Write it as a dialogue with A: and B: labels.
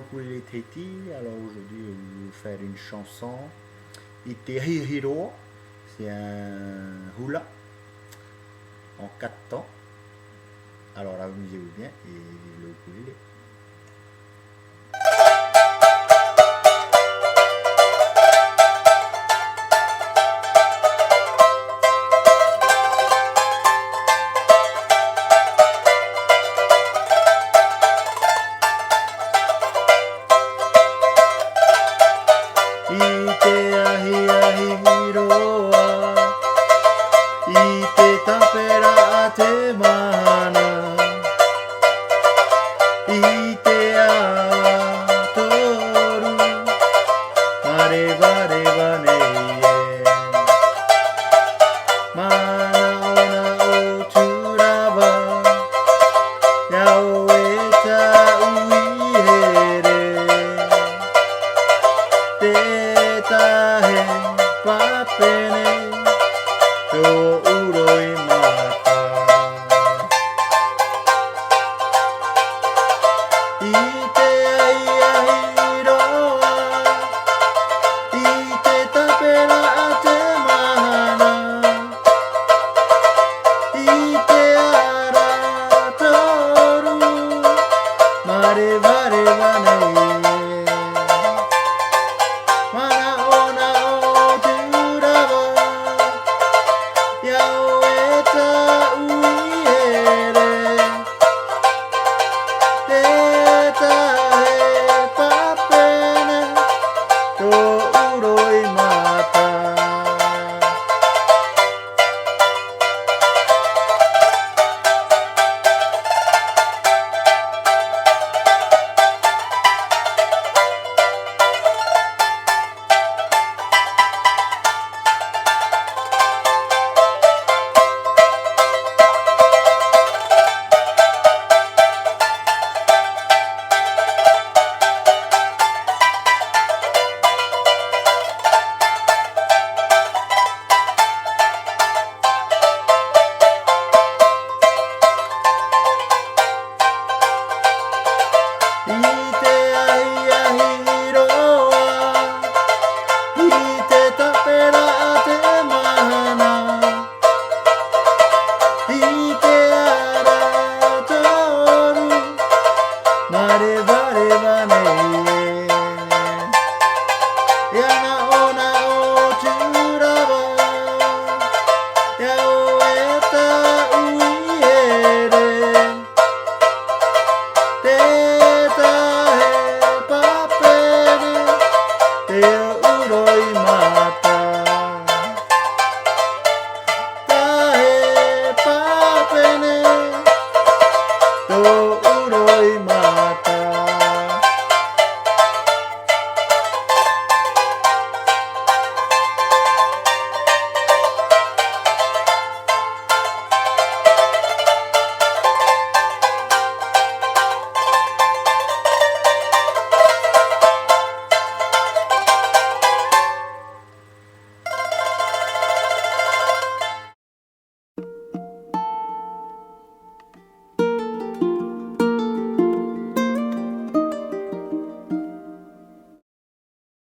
A: ukulélé Tahiti. Alors aujourd'hui, je vais vous faire une chanson. Ite Hiro. C'est un hula en 4 temps. Alors amusez-vous bien et le ukulélé. Ite ahi ahi hiroa, ite tapera te mana, ite a toru, mare bare bane ie, mana ona o turaba, yao e ta uihere. Te tahe pape